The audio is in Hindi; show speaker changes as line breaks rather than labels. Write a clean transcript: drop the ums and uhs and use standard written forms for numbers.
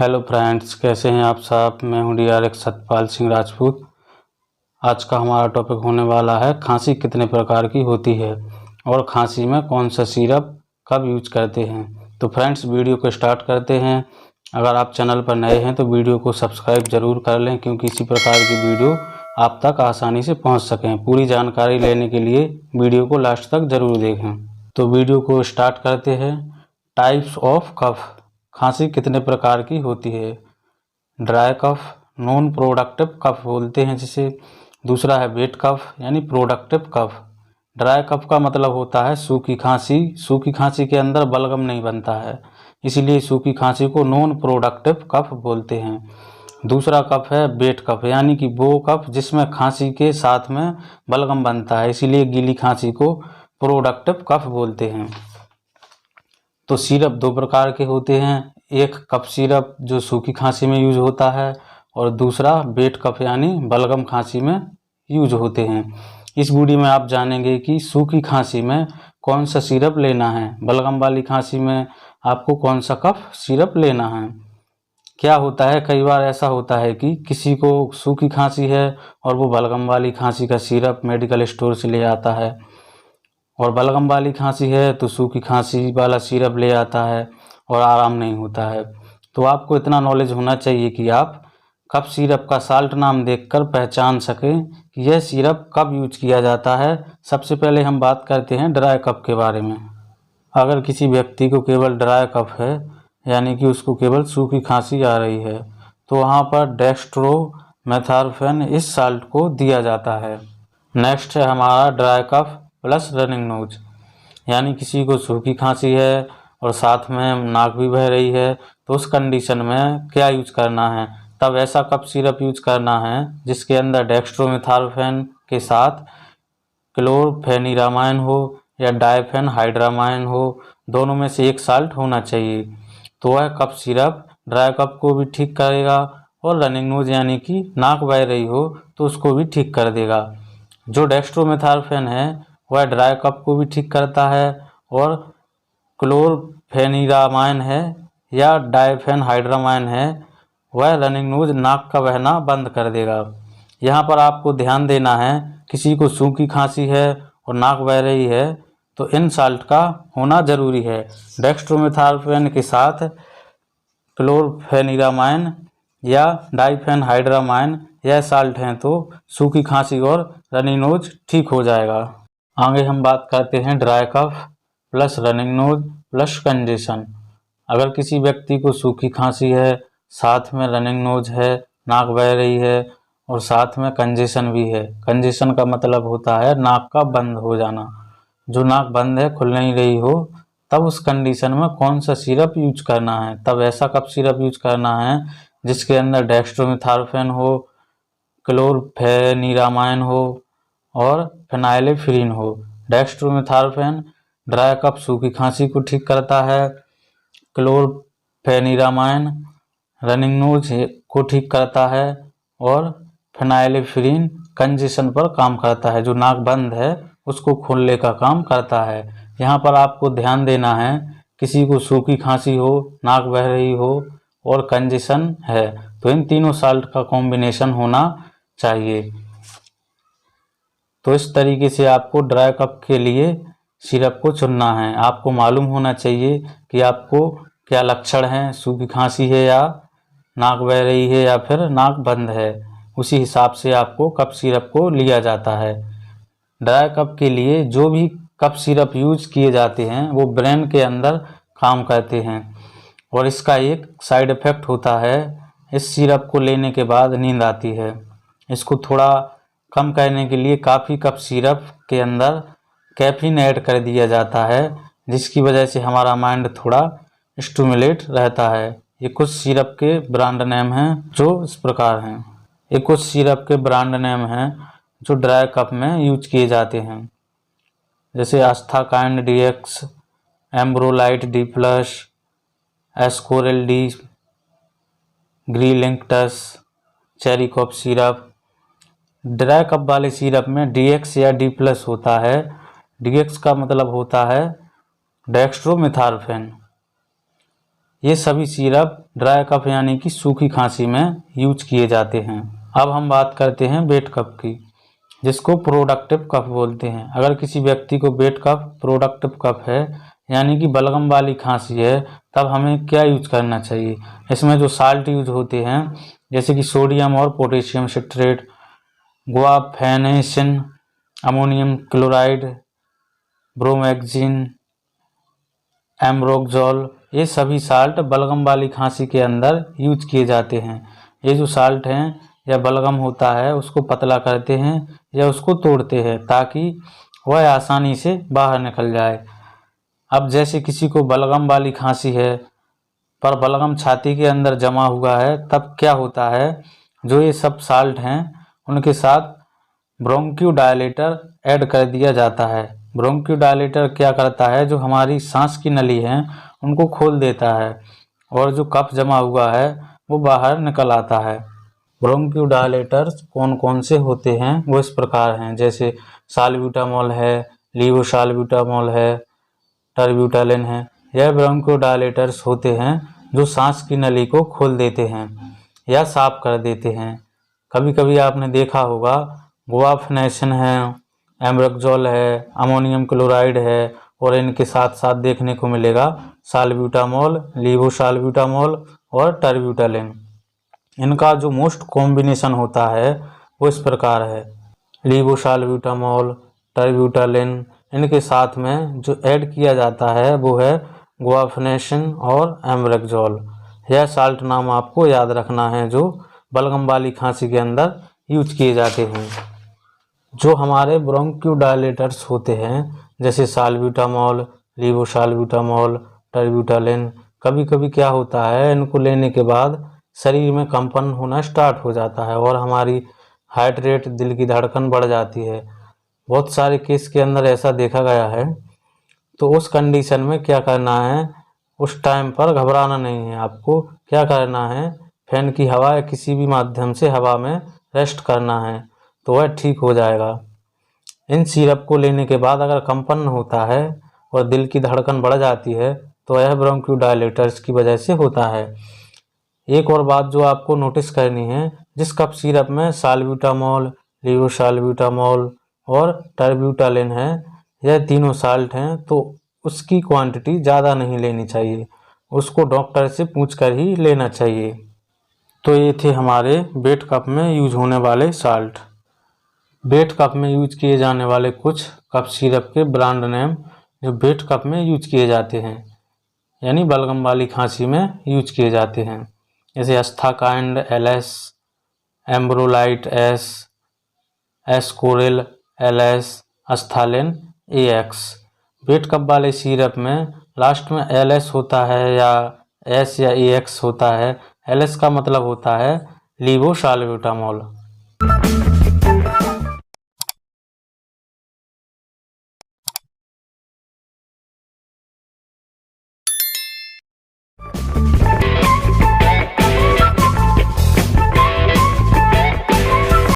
हेलो फ्रेंड्स, कैसे हैं आप सब। मैं हूं DRX सतपाल सिंह राजपूत। आज का हमारा टॉपिक होने वाला है खांसी कितने प्रकार की होती है और खांसी में कौन सा सिरप कब यूज करते हैं। तो फ्रेंड्स, वीडियो को स्टार्ट करते हैं। अगर आप चैनल पर नए हैं तो वीडियो को सब्सक्राइब ज़रूर कर लें, क्योंकि इसी प्रकार की वीडियो आप तक आसानी से पहुँच सकें। पूरी जानकारी लेने के लिए वीडियो को लास्ट तक ज़रूर देखें। तो वीडियो को स्टार्ट करते हैं। टाइप्स ऑफ कफ, खांसी कितने प्रकार की होती है। Dry cough, non productive cough बोलते हैं जिसे। दूसरा है वेट कफ यानी प्रोडक्टिव कफ। ड्राई कफ का मतलब होता है सूखी खांसी। सूखी खांसी के अंदर बलगम नहीं बनता है, इसीलिए सूखी खांसी को नॉन प्रोडक्टिव कफ बोलते हैं। दूसरा कफ है वेट कफ, यानी कि वो कफ जिसमें खांसी के साथ में बलगम बनता है, इसीलिए गीली खांसी को प्रोडक्टिव कफ बोलते हैं। तो सिरप दो प्रकार के होते हैं, एक कफ सिरप जो सूखी खांसी में यूज होता है और दूसरा वेट कफ यानी बलगम खांसी में यूज होते हैं। इस वीडियो में आप जानेंगे कि सूखी खांसी में कौन सा सिरप लेना है, बलगम वाली खांसी में आपको कौन सा कफ सिरप लेना है। क्या होता है, कई बार ऐसा होता है कि किसी को सूखी खांसी है और वो बलगम वाली खांसी का सिरप मेडिकल स्टोर से ले आता है, और बलगम वाली खांसी है तो सूखी खांसी वाला सिरप ले आता है और आराम नहीं होता है। तो आपको इतना नॉलेज होना चाहिए कि आप कफ सिरप का साल्ट नाम देखकर पहचान सकें कि यह सिरप कब यूज किया जाता है। सबसे पहले हम बात करते हैं ड्राई कफ के बारे में। अगर किसी व्यक्ति को केवल ड्राई कफ है, यानी कि उसको केवल सूखी खांसी आ रही है, तो वहाँ पर डेक्स्ट्रोमेथार्फेन इस साल्ट को दिया जाता है। नेक्स्ट है हमारा dry cough plus running nose, यानी किसी को सूखी खांसी है और साथ में नाक भी बह रही है, तो उस कंडीशन में क्या यूज करना है, तब ऐसा कफ सिरप यूज करना है जिसके अंदर डेक्स्ट्रोमेथार्फेन के साथ क्लोरफेनिरामाइन हो या डायफेनहाइड्रामाइन हो, दोनों में से एक साल्ट होना चाहिए। तो वह कफ सिरप ड्राई कफ को भी ठीक करेगा और रनिंग नोज यानी कि नाक बह रही हो तो उसको भी ठीक कर देगा। जो डेक्स्ट्रोमेथार्फेन है वह ड्राई कफ को भी ठीक करता है, और क्लोरफेनिरामाइन है या डायफेनहाइड्रामाइन है वह रनिंग नोज नाक का बहना बंद कर देगा। यहाँ पर आपको ध्यान देना है, किसी को सूखी खांसी है और नाक बह रही है तो इन साल्ट का होना ज़रूरी है। डेक्स्ट्रोमेथार्फेन के साथ क्लोरफेनिरामाइन या डाइफेनहाइड्रामाइन यह साल्ट हैं तो सूखी खांसी और रनिंग नोज ठीक हो जाएगा। आगे हम बात करते हैं dry cough plus running nose plus congestion. अगर किसी व्यक्ति को सूखी खांसी है, साथ में रनिंग नोज है, नाक बह रही है और साथ में कंजेशन भी है। कंजेशन का मतलब होता है नाक का बंद हो जाना, जो नाक बंद है, खुल नहीं रही हो, तब उस कंडीशन में कौन सा सिरप यूज करना है, तब ऐसा कफ सिरप यूज करना है जिसके अंदर डेक्स्ट्रोमेथार्फेन हो, क्लोरफेनिरामाइन हो और फेनाइलेफ्रीन हो। डेक्स्ट्रोमेथार्फेन ड्राई कफ सूखी खांसी को ठीक करता है, क्लोरफेनिरामाइन रनिंग नोज को ठीक करता है और फेनाइलेफ्रीन कंजेशन पर काम करता है, जो नाक बंद है उसको खोलने का काम करता है। यहाँ पर आपको ध्यान देना है, किसी को सूखी खांसी हो, नाक बह रही हो और कंजेशन है तो इन तीनों साल्ट का कॉम्बिनेशन होना चाहिए। तो इस तरीके से आपको ड्राई कफ के लिए सिरप को चुनना है। आपको मालूम होना चाहिए कि आपको क्या लक्षण हैं, सूखी खांसी है या नाक बह रही है या फिर नाक बंद है, उसी हिसाब से आपको कफ सिरप को लिया जाता है। ड्राई कफ के लिए जो भी कफ सिरप यूज किए जाते हैं वो ब्रेन के अंदर काम करते हैं, और इसका एक साइड इफ़ेक्ट होता है, इस सिरप को लेने के बाद नींद आती है। इसको थोड़ा कम करने के लिए काफ़ी कफ सिरप के अंदर कैफीन ऐड कर दिया जाता है, जिसकी वजह से हमारा माइंड थोड़ा स्टिमुलेट रहता है। ये कुछ सिरप के ब्रांड नेम हैं जो इस प्रकार हैं। ये कुछ सिरप के ब्रांड नेम हैं जो ड्राई कफ में यूज किए जाते हैं, जैसे Asthakind DX, Ambrolite D+, Ascoril D, Grilinctus, cherry cough syrup. Dry cough वाले सिरप में DX या D+ होता है। DX का मतलब होता है डेक्स्ट्रोमेथार्फेन। ये सभी सिरप ड्राई कफ यानी कि सूखी खांसी में यूज किए जाते हैं। अब हम बात करते हैं वेट कफ की, जिसको प्रोडक्टिव कफ बोलते हैं। अगर किसी व्यक्ति को वेट कफ, प्रोडक्टिव कफ है यानी कि बलगम वाली खांसी है, तब हमें क्या यूज करना चाहिए। इसमें जो साल्ट यूज होते हैं जैसे कि सोडियम और potassium citrate, guaifenesin, ammonium chloride, bromhexine, ambroxol, ये सभी साल्ट बलगम वाली खांसी के अंदर यूज किए जाते हैं। ये जो साल्ट हैं या बलगम होता है उसको पतला करते हैं या उसको तोड़ते हैं ताकि वह आसानी से बाहर निकल जाए। अब जैसे किसी को बलगम वाली खांसी है पर बलगम छाती के अंदर जमा हुआ है, तब क्या होता है, जो ये सब साल्ट हैं उनके साथ ब्रोंकियोडायलेटर ऐड कर दिया जाता है। ब्रोंकियोडायलेटर क्या करता है, जो हमारी सांस की नली है उनको खोल देता है और जो कफ जमा हुआ है वो बाहर निकल आता है। ब्रोंकियोडायलेटर्स कौन कौन से होते हैं वो इस प्रकार हैं, जैसे साल्ब्यूटामॉल है, लीवोसाल्ब्यूटामॉल है, टर्ब्यूटालिन है। यह ब्रोंकियोडायलेटर्स होते हैं जो सांस की नली को खोल देते हैं या साफ कर देते हैं। कभी कभी आपने देखा होगा गुआफेनेसिन है, एम्ब्रोक्सोल है, अमोनियम क्लोराइड है और इनके साथ साथ देखने को मिलेगा साल्ब्यूटामॉल, लीवोसाल्ब्यूटामॉल और टर्ब्यूटालिन। इनका जो मोस्ट कॉम्बिनेशन होता है वो इस प्रकार है, लीवोसाल्ब्यूटामॉल, टर्ब्यूटालिन, इनके साथ में जो ऐड किया जाता है वो है गुआफेनेसिन और एम्ब्रोक्सोल। यह साल्ट नाम आपको याद रखना है जो बलगम वाली खांसी के अंदर यूज किए जाते हैं। जो हमारे ब्रोंकियोडायलेटर्स होते हैं जैसे साल्ब्यूटामॉल, लीवोसाल्ब्यूटामॉल, टर्ब्यूटालिन, कभी कभी क्या होता है, इनको लेने के बाद शरीर में कंपन होना स्टार्ट हो जाता है और हमारी हार्ट रेट, दिल की धड़कन बढ़ जाती है। बहुत सारे केस के अंदर ऐसा देखा गया है। तो उस कंडीशन में क्या करना है, उस टाइम पर घबराना नहीं है। आपको क्या करना है, फैन की हवा या किसी भी माध्यम से हवा में रेस्ट करना है तो वह ठीक हो जाएगा। इन सिरप को लेने के बाद अगर कंपन होता है और दिल की धड़कन बढ़ जाती है तो यह ब्रोंकियोडायलेटर्स की वजह से होता है। एक और बात जो आपको नोटिस करनी है, जिस कफ सिरप में साल्ब्यूटामॉल, लीवोसाल्ब्यूटामॉल और टर्ब्यूटालिन है, यह तीनों साल्ट हैं, तो उसकी क्वांटिटी ज़्यादा नहीं लेनी चाहिए, उसको डॉक्टर से पूछकर ही लेना चाहिए। तो ये थे हमारे वेट कफ में यूज होने वाले साल्ट। वेट कफ में यूज किए जाने वाले कुछ कफ सिरप के ब्रांड नेम जो वेट कफ में यूज किए जाते हैं यानी बलगम वाली खांसी में यूज किए जाते हैं, जैसे Asthakind LS, Ambrolite S, Ascoril LS, Asthalin AX। Wet cough वाले सिरप में लास्ट में LS होता है या S या AX होता है। LS का मतलब होता है लीवोसाल्ब्यूटामॉल।